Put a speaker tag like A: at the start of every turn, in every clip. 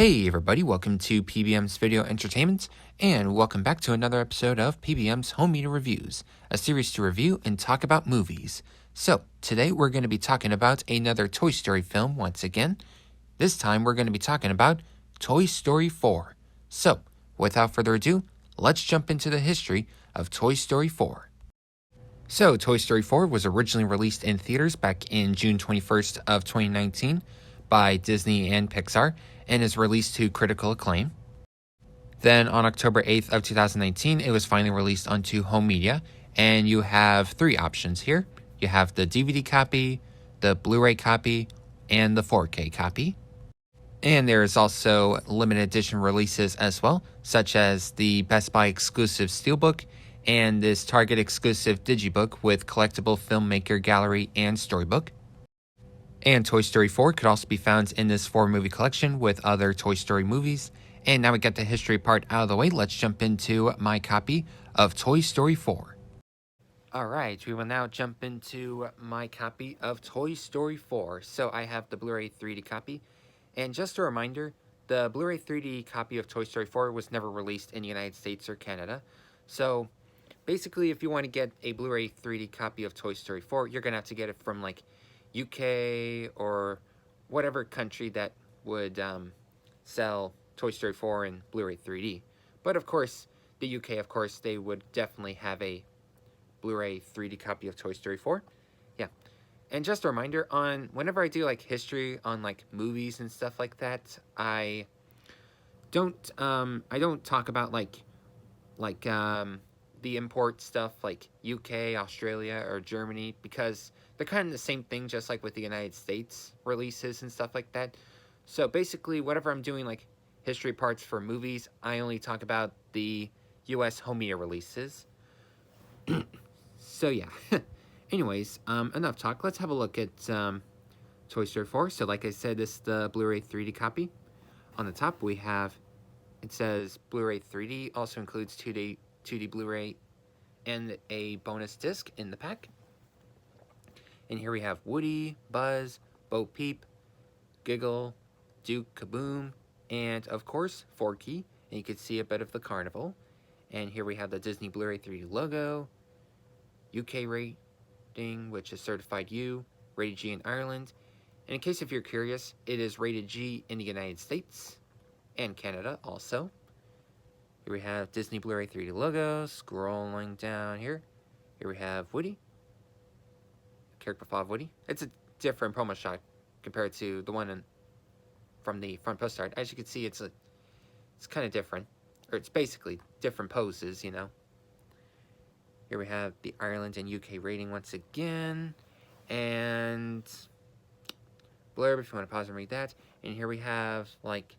A: Hey everybody, welcome to PBM's Video Entertainment, and welcome back to another episode of PBM's Home Media Reviews, a series to review and talk about movies. So, today we're going to be talking about another Toy Story film once again. This time we're going to be talking about Toy Story 4. So, without further ado, let's jump into the history of Toy Story 4. So, Toy Story 4 was originally released in theaters back in June 21st of 2019 by Disney and Pixar, and is released to critical acclaim. Then on October 8th of 2019, it was finally released onto home media, and you have three options here. You have the DVD copy, the Blu-ray copy, and the 4K copy. And there is also limited edition releases as well, such as the Best Buy exclusive Steelbook and this Target exclusive Digibook with collectible filmmaker gallery and storybook. And Toy Story 4 could also be found in this 4-movie collection with other Toy Story movies. And now we got the history part out of the way, let's jump into my copy of Toy Story 4. Alright, we will now jump into my copy of Toy Story 4. So I have the Blu-ray 3D copy. And just a reminder, the Blu-ray 3D copy of Toy Story 4 was never released in the United States or Canada. So basically, if you want to get a Blu-ray 3D copy of Toy Story 4, you're going to have to get it from like UK or whatever country that would sell Toy Story 4 in Blu-ray 3D. But of course, the UK, of course, they would definitely have a Blu-ray 3D copy of Toy Story 4. Yeah. And just a reminder, on whenever I do like history on like movies and stuff like that, I don't talk about like the import stuff like UK, Australia, or Germany, because they're kind of the same thing, just like with the United States releases and stuff like that. So basically, whatever I'm doing like history parts for movies, I only talk about the US home media releases. So yeah. Anyways, enough talk. Let's have a look at Toy Story 4. So like I said, this is the Blu-ray 3D copy. On the top we have, it says Blu-ray 3D, also includes 2D Blu-ray and a bonus disc in the pack. And here we have Woody, Buzz, Bo Peep, Giggle, Duke Kaboom, and of course Forky. And you can see a bit of the carnival. And here we have the Disney Blu-ray 3D logo, UK rating, which is certified U, rated G in Ireland. And in case if you're curious, it is rated G in the United States and Canada also. Here we have Disney Blu-ray 3D logo. Scrolling down here, here we have Woody, character profile of Woody. It's a different promo shot compared to the one from the front poster art. As you can see, it's kind of different, or it's basically different poses, you know. Here we have the Ireland and UK rating once again, and blurb if you want to pause and read that. And here we have like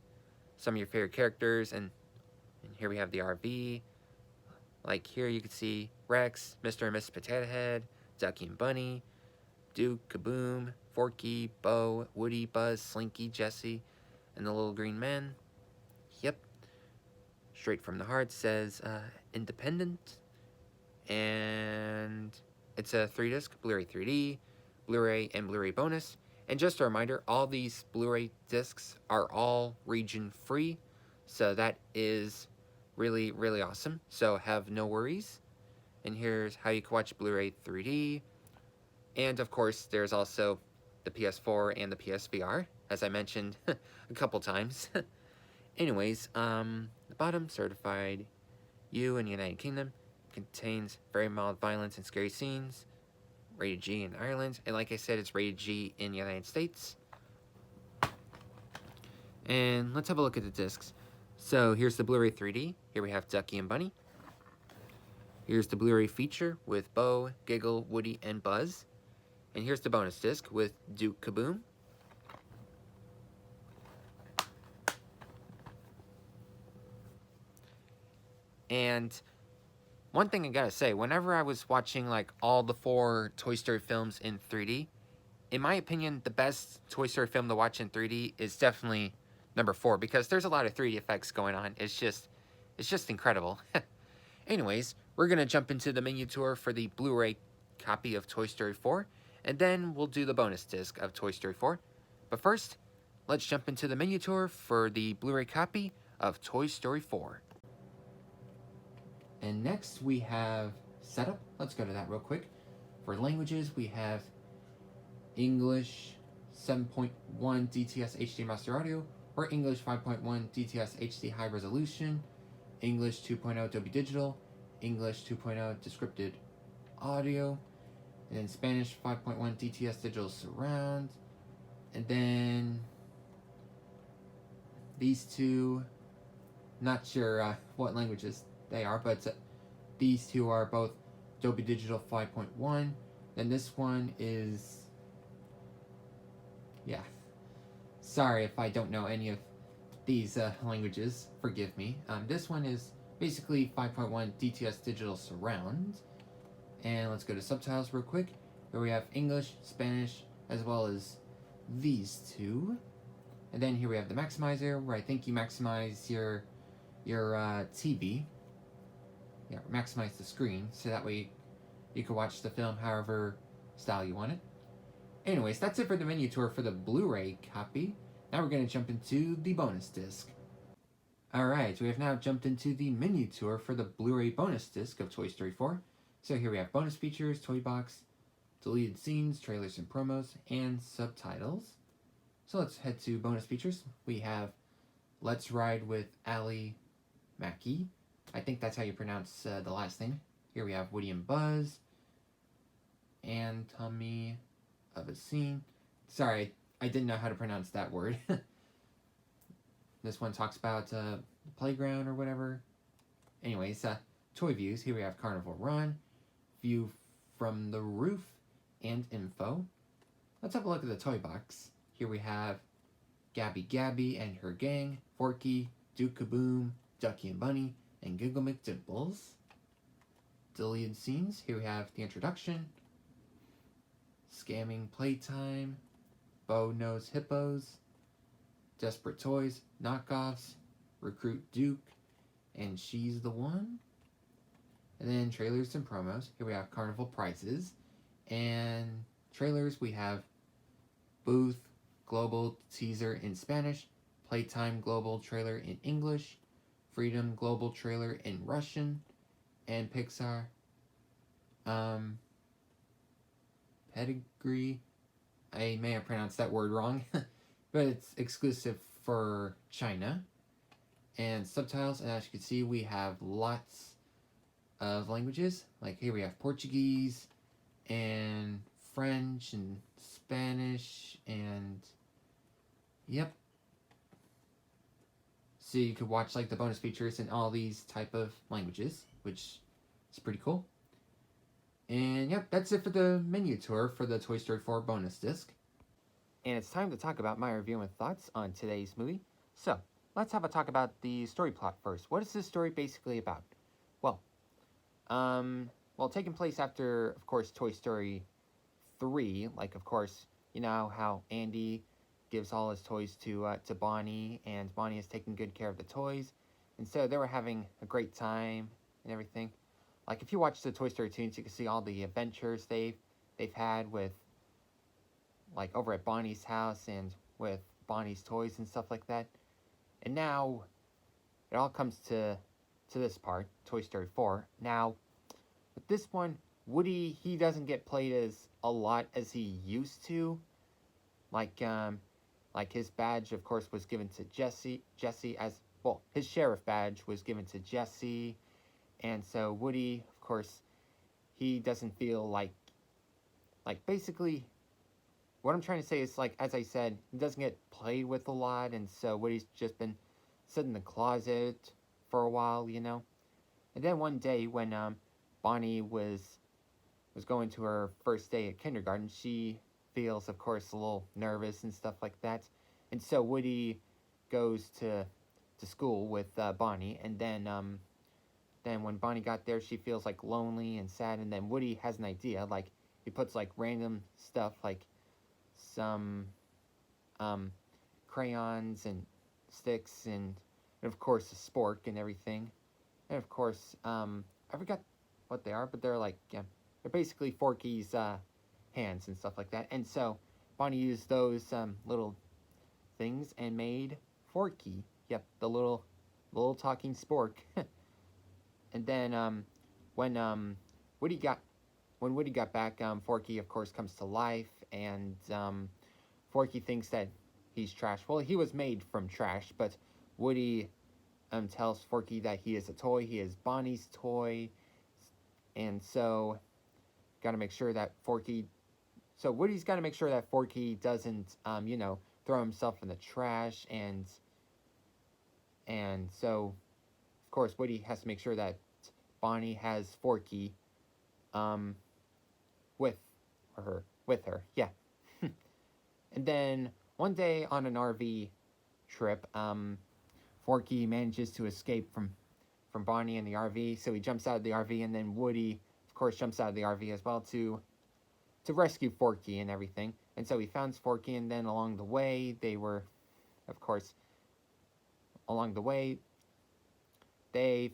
A: some of your favorite characters, and here we have the RV. Like here you can see Rex, Mr. and Mrs. Potato Head, Ducky and Bunny, Duke, Kaboom, Forky, Bo, Woody, Buzz, Slinky, Jessie, and the Little Green Men. Yep. Straight from the heart says Independent. And it's a 3-disc Blu-ray 3D, Blu-ray, and Blu-ray bonus. And just a reminder, all these Blu-ray discs are all region free. So that is really, really awesome. So have no worries. And here's how you can watch Blu-ray 3D. And of course, there's also the PS4 and the PSVR, as I mentioned a couple times. Anyways, the bottom, certified U in the United Kingdom, contains very mild violence and scary scenes, rated G in Ireland, and like I said, it's rated G in the United States. And let's have a look at the discs. So here's the Blu-ray 3D. Here we have Ducky and Bunny. Here's the Blu-ray feature with Bo, Giggle, Woody, and Buzz. And here's the bonus disc with Duke Kaboom. And one thing I gotta say, whenever I was watching like all the 4 Toy Story films in 3D, in my opinion, the best Toy Story film to watch in 3D is definitely number 4, because there's a lot of 3D effects going on. It's just incredible. Anyways, we're gonna jump into the menu tour for the Blu-ray copy of Toy Story 4, and then we'll do the bonus disc of Toy Story 4. But first, let's jump into the menu tour for the Blu-ray copy of Toy Story 4. And next we have setup. Let's go to that real quick. For languages, we have English 7.1 DTS HD Master Audio, or English 5.1 DTS HD High Resolution, English 2.0 Dolby Digital, English 2.0 Descripted Audio, and then Spanish 5.1 DTS Digital Surround, and then these two, not sure what languages they are, but these two are both Dolby Digital 5.1. Then this one is, yeah, sorry if I don't know any of these languages, forgive me. This one is basically 5.1 DTS Digital Surround. And let's go to subtitles real quick. Here we have English, Spanish, as well as these two. And then here we have the maximizer, where I think you maximize your TV. Yeah, maximize the screen, so that way you can watch the film however style you want it. Anyways, that's it for the menu tour for the Blu-ray copy. Now we're going to jump into the bonus disc. Alright, we have now jumped into the menu tour for the Blu-ray bonus disc of Toy Story 4. So here we have bonus features, toy box, deleted scenes, trailers and promos, and subtitles. So let's head to bonus features. We have Let's Ride with Ali Mackey. I think that's how you pronounce the last name. Here we have Woody and Buzz, Anatomy of a Scene. Sorry, I didn't know how to pronounce that word. This one talks about the playground or whatever. Anyways, toy views. Here we have Carnival Run, View from the Roof, and info. Let's have a look at the toy box. Here we have Gabby Gabby and her gang, Forky, Duke Kaboom, Ducky and Bunny, and Giggle McDimples. Deleted scenes. Here we have the introduction, Scamming Playtime, Bo Knows Hippos, Desperate Toys, Knockoffs, Recruit Duke, and She's the One. And then trailers and promos. Here we have Carnival Prizes. And trailers, we have Booth Global Teaser in Spanish, Playtime Global Trailer in English, Freedom Global Trailer in Russian, and Pixar Pedigree. I may have pronounced that word wrong, but it's exclusive for China. And subtitles, and as you can see, we have lots of languages. Like here we have Portuguese, and French, and Spanish, and yep. So you could watch like the bonus features in all these type of languages, which is pretty cool. And yep, that's it for the menu tour for the Toy Story 4 bonus disc. And it's time to talk about my review and thoughts on today's movie. So, let's have a talk about the story plot first. What is this story basically about? Well, taking place after, of course, Toy Story 3, like, of course, you know how Andy gives all his toys to Bonnie, and Bonnie is taking good care of the toys, and so they were having a great time and everything. Like, if you watch the Toy Story tunes, you can see all the adventures they've had with, like, over at Bonnie's house and with Bonnie's toys and stuff like that. And now, it all comes to this part, Toy Story 4. Now, with this one, Woody, he doesn't get played as a lot as he used to. Like his badge, of course, was given to Jesse as, well, his sheriff badge was given to Jesse. And so Woody, of course, he doesn't feel like basically, what I'm trying to say is, like, as I said, he doesn't get played with a lot, and so Woody's just been sitting in the closet for a while, you know. And then one day when Bonnie was going to her first day at kindergarten, she feels, of course, a little nervous and stuff like that. And so Woody goes to school with Bonnie, and then when Bonnie got there, she feels like lonely and sad, and then Woody has an idea. Like, he puts like random stuff, like some crayons and sticks, and of course a spork and everything. And of course, I forgot what they are, but they're like, yeah, they're basically Forky's hands and stuff like that. And so Bonnie used those little things and made Forky. Yep, the little talking spork. And then when Woody got when Woody got back, Forky of course comes to life, and Forky thinks that he's trash. Well, he was made from trash, but Woody tells Forky that he is a toy. He is Bonnie's toy, and so got to make sure that Forky. So Woody's got to make sure that Forky doesn't, throw himself in the trash, and so of course Woody has to make sure that Bonnie has Forky, um, with her. Yeah. And then one day on an RV trip, Forky manages to escape from Bonnie in the RV. So he jumps out of the RV, and then Woody, of course, jumps out of the RV as well to rescue Forky and everything. And so he finds Forky, and then along the way, they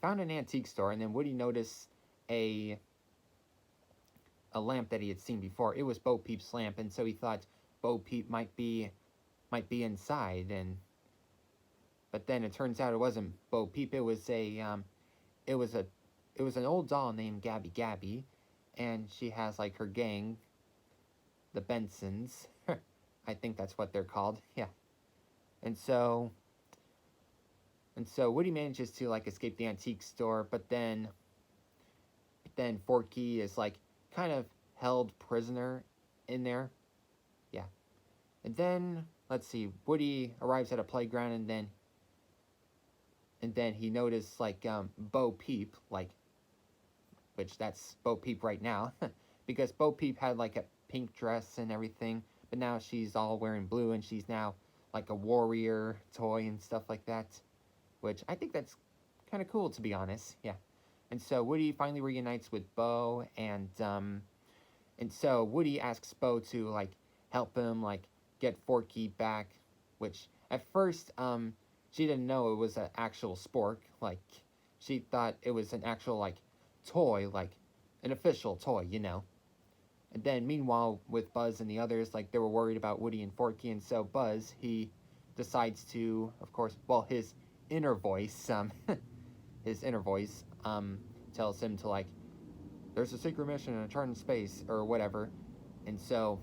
A: found an antique store, and then Woody noticed a lamp that he had seen before. It was Bo Peep's lamp, and so he thought Bo Peep might be inside, but then it turns out it wasn't Bo Peep. It was an old doll named Gabby Gabby, and she has like her gang, the Bensons. I think that's what they're called. Yeah. And so Woody manages to like escape the antique store, but then Forky is like kind of held prisoner in there. Yeah. And then let's see, Woody arrives at a playground, and then he noticed like Bo Peep, like, which that's Bo Peep right now, because Bo Peep had like a pink dress and everything, but now she's all wearing blue, and she's now like a warrior toy and stuff like that, which I think that's kind of cool, to be honest. Yeah. And so Woody finally reunites with Bo, and so Woody asks Bo to like help him like get Forky back, which at first she didn't know it was an actual spork. Like, she thought it was an actual like toy, like an official toy, And then meanwhile with Buzz and the others, like, they were worried about Woody and Forky, and so Buzz, he decides to, of course, well, his inner voice tells him to like, there's a secret mission in a charted space or whatever, and so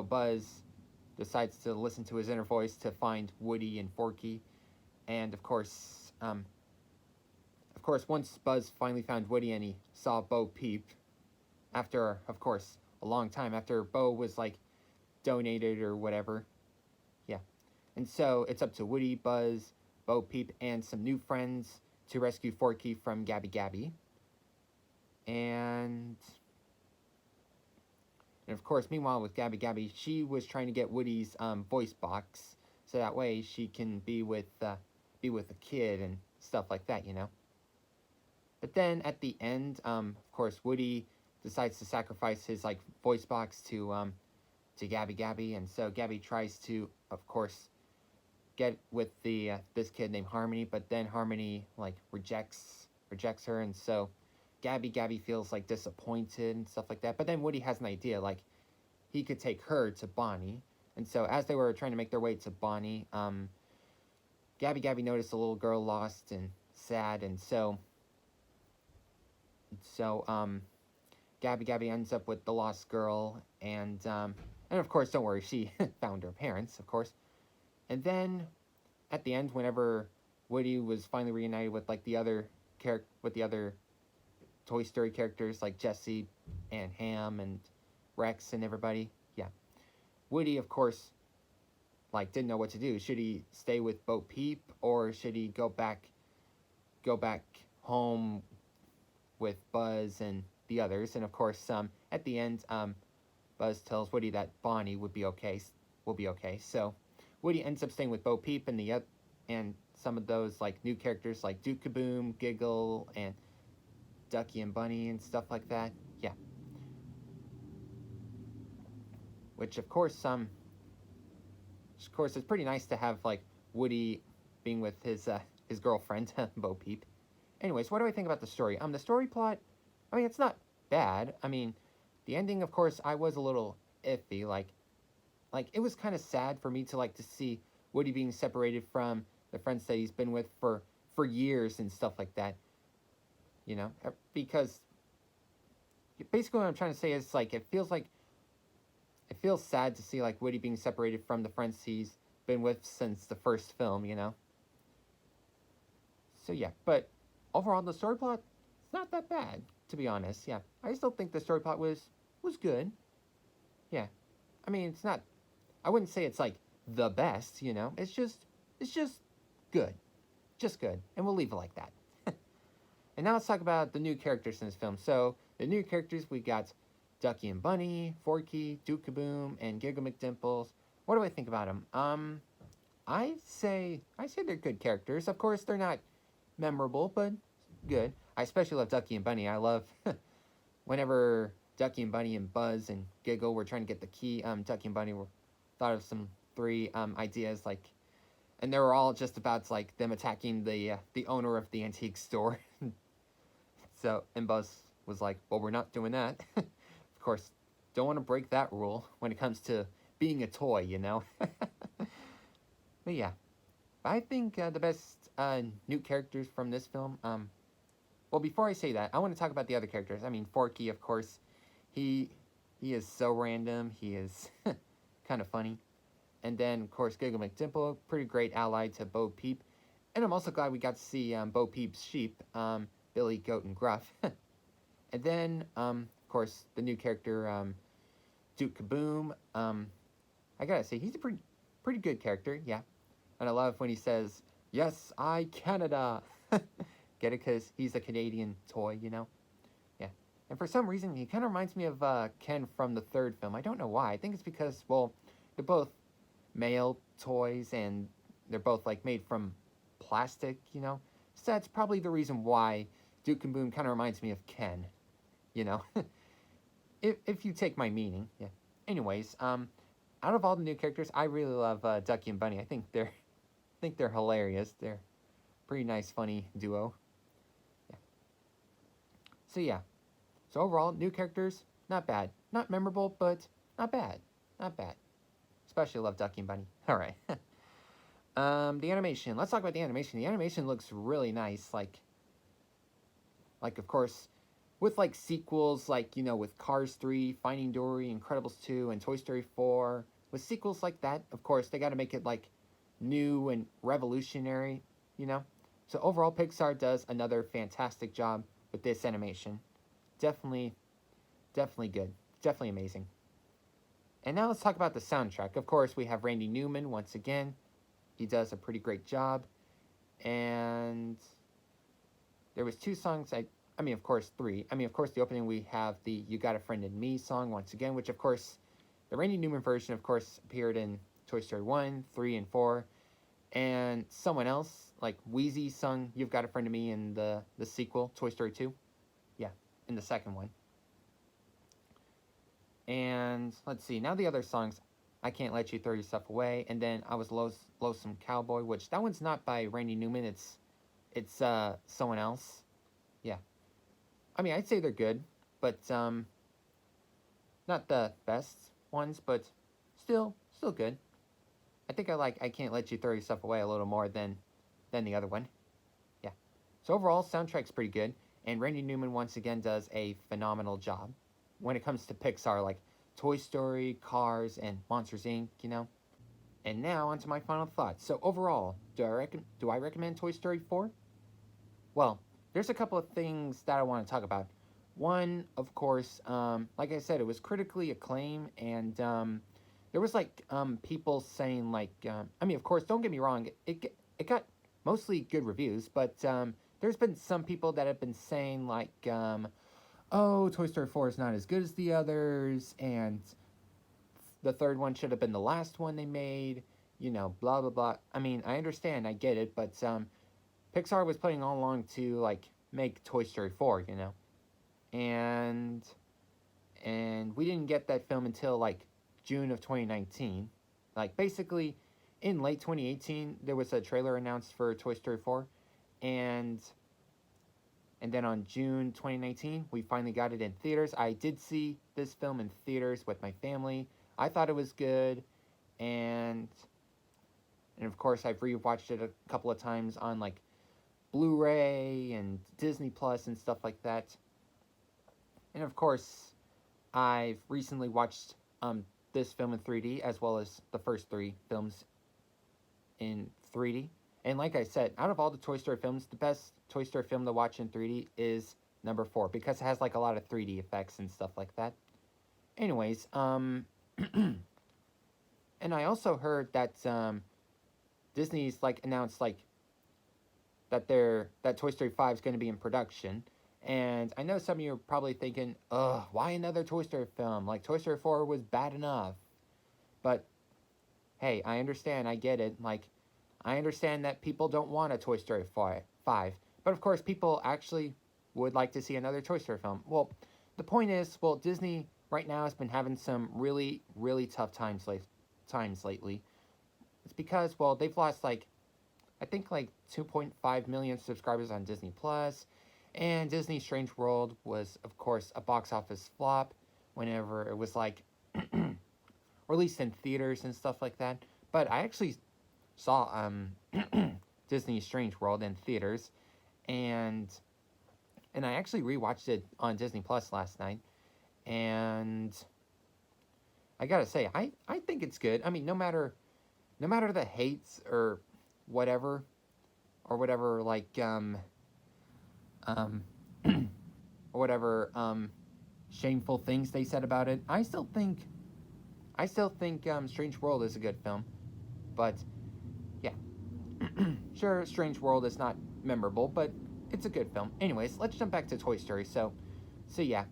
A: Buzz decides to listen to his inner voice to find Woody and Forky, and of course, once Buzz finally found Woody and he saw Bo Peep, after, of course, a long time after Bo was like donated or whatever, yeah, and so it's up to Woody, Buzz, Bo Peep, and some new friends to rescue Forky from Gabby Gabby, and of course, meanwhile with Gabby Gabby, she was trying to get Woody's voice box, so that way she can be with a kid and stuff like that, But then at the end, of course, Woody decides to sacrifice his like voice box to Gabby Gabby, and so Gabby tries to, of course, get with the this kid named Harmony, but then Harmony like rejects her, and so Gabby feels like disappointed and stuff like that. But then Woody has an idea, like he could take her to Bonnie, and so as they were trying to make their way to Bonnie, Gabby noticed a little girl lost and sad, and so Gabby ends up with the lost girl, and of course, don't worry, she found her parents, of course. And then at the end, whenever Woody was finally reunited with like the other Toy Story characters like Jessie and Ham and Rex and everybody, yeah, Woody, of course, like didn't know what to do. Should he stay with Bo Peep, or should he go back home with Buzz and the others? And of course, at the end, Buzz tells Woody that Bonnie will be okay. So Woody ends up staying with Bo Peep and some of those like new characters like Duke Kaboom, Giggle, and Ducky and Bunny and stuff like that. Yeah. Which of course, it's pretty nice to have like Woody being with his girlfriend Bo Peep. Anyways, what do I think about the story? The story plot, I mean, it's not bad. I mean, the ending, of course, I was a little iffy. Like, like, it was kind of sad for me to, like, to see Woody being separated from the friends that he's been with for years and stuff like that, you know? Because basically what I'm trying to say is, like, it feels sad to see, like, Woody being separated from the friends he's been with since the first film, you know? So, yeah, but overall, the story plot, it's not that bad, to be honest, yeah. I still think the story plot was good, yeah. I mean, it's not, I wouldn't say it's, like, the best, you know? It's just good. Just good. And we'll leave it like that. And now let's talk about the new characters in this film. So, the new characters, we got Ducky and Bunny, Forky, Duke Kaboom, and Giggle McDimples. What do I think about them? I say they're good characters. Of course, they're not memorable, but good. I especially love Ducky and Bunny. I love whenever Ducky and Bunny and Buzz and Giggle were trying to get the key. Ducky and Bunny were thought of some three ideas, like, and they were all just about like them attacking the owner of the antique store. So, and Buzz was like, well, we're not doing that. Of course, don't want to break that rule when it comes to being a toy, you know? But yeah, I think the best new characters from this film, well, before I say that, I want to talk about the other characters. I mean, Forky, of course, he is so random. He is kind of funny. And then, of course, Giggle McDimple, pretty great ally to Bo Peep. And I'm also glad we got to see Bo Peep's sheep, Billy, Goat, and Gruff. And then, of course, the new character, Duke Kaboom. I gotta say, he's a pretty good character, yeah. And I love when he says, "Yes, I Canada." Get it? Because he's a Canadian toy, you know? Yeah. And for some reason, he kind of reminds me of Ken from the third film. I don't know why. I think it's because, well, they're both male toys, and they're both, like, made from plastic, you know? So that's probably the reason why Duke and Boom kind of reminds me of Ken, you know? if you take my meaning, yeah. Anyways, out of all the new characters, I really love Ducky and Bunny. I think they're hilarious. They're pretty nice, funny duo. Yeah. So yeah. So overall, new characters, not bad. Not memorable, but not bad. Not bad. Especially love Ducky and Bunny. All right. The animation. Let's talk about the animation. The animation looks really nice. Like of course, with like sequels, like, you know, with Cars 3, Finding Dory, Incredibles 2, and Toy Story 4. With sequels like that, of course, they got to make it like new and revolutionary, you know? So overall, Pixar does another fantastic job with this animation. Definitely good. Definitely amazing. And now let's talk about the soundtrack. Of course, we have Randy Newman once again. He does a pretty great job. And there was two songs, I mean, of course, three. I mean, of course, the opening, we have the You Got a Friend in Me song once again, which, of course, the Randy Newman version, of course, appeared in Toy Story 1, 3, and 4. And someone else, like Wheezy, sung You've Got a Friend in Me in the sequel, Toy Story 2. Yeah, in the second one. And let's see, now the other songs, I Can't Let You Throw Yourself Away, and then I Was Lonesome Cowboy, which that one's not by Randy Newman, it's someone else. Yeah. I mean, I'd say they're good, but not the best ones, but still good. I think I like I Can't Let You Throw Yourself Away a little more than the other one. Yeah. So overall, soundtrack's pretty good, and Randy Newman once again does a phenomenal job when it comes to Pixar, like Toy Story, Cars, and Monsters Inc., you know? And now, onto my final thoughts. So overall, do I recommend Toy Story 4? Well, there's a couple of things that I want to talk about. One, of course, like I said, it was critically acclaimed, and there was like people saying like, I mean, of course, don't get me wrong, it got mostly good reviews, but there's been some people that have been saying like, oh, Toy Story 4 is not as good as the others, and the third one should have been the last one they made, you know, blah blah blah. I mean, I understand, I get it, but Pixar was playing all along to like make Toy Story 4, you know, and we didn't get that film until like June of 2019. Like basically, in late 2018, there was a trailer announced for Toy Story 4, and then on June 2019, we finally got it in theaters. I did see this film in theaters with my family. I thought it was good, and of course I've rewatched it a couple of times on like Blu-ray and Disney Plus and stuff like that. And of course, I've recently watched this film in 3D as well as the first 3 films in 3D. And like I said, out of all the Toy Story films, the best Toy Story film to watch in 3D is number 4 because it has like a lot of 3D effects and stuff like that. Anyways, and I also heard that Disney's like announced like that Toy Story 5 is going to be in production. And I know some of you are probably thinking, ugh, why another Toy Story film? Like, Toy Story 4 was bad enough. But, hey, I understand, I get it. Like, I understand that people don't want a Toy Story 5. But, of course, people actually would like to see another Toy Story film. Well, the point is, well, Disney right now has been having some really, really tough times lately. It's because, well, they've lost, like, I think, like, 2.5 million subscribers on Disney Plus. And Disney's Strange World was, of course, a box office flop whenever it was, like, released in theaters and stuff like that. But I actually saw Disney's Strange World in theaters, and I actually rewatched it on Disney Plus last night, and I gotta say, I think it's good. I mean, no matter the hates or whatever, like, or whatever shameful things they said about it, I still think Strange World is a good film. But yeah, sure, Strange World is not memorable, but it's a good film. Anyways, let's jump back to Toy Story. So yeah,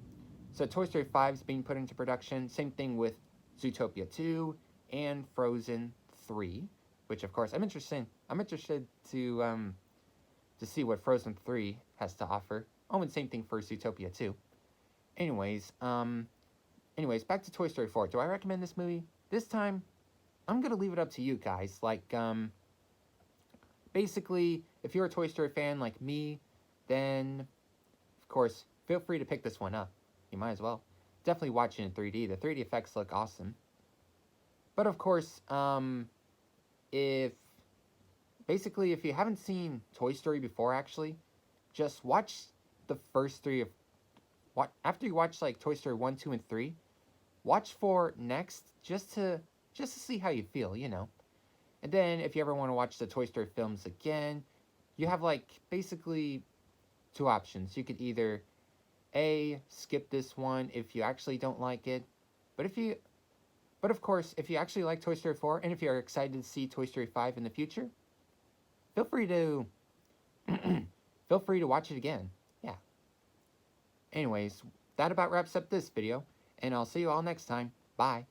A: so Toy Story 5 is being put into production. Same thing with Zootopia 2 and Frozen 3, which of course I'm interested to see what Frozen 3 has to offer. Oh, and same thing for Zootopia 2. Anyways, back to Toy Story 4. Do I recommend this movie? This time, I'm going to leave it up to you guys. Like, basically, if you're a Toy Story fan like me, then, of course, feel free to pick this one up. You might as well. Definitely watch it in 3D. The 3D effects look awesome. But, of course, if you haven't seen Toy Story before, actually, just watch the first 3 after you watch like Toy Story 1, 2, and 3, watch 4 next just to see how you feel, you know. And then if you ever want to watch the Toy Story films again, you have like basically 2 options. You could either A, skip this one if you actually don't like it, but of course, if you actually like Toy Story 4 and if you're excited to see Toy Story 5 in the future, feel free to watch it again. Yeah. Anyways, that about wraps up this video, and I'll see you all next time. Bye.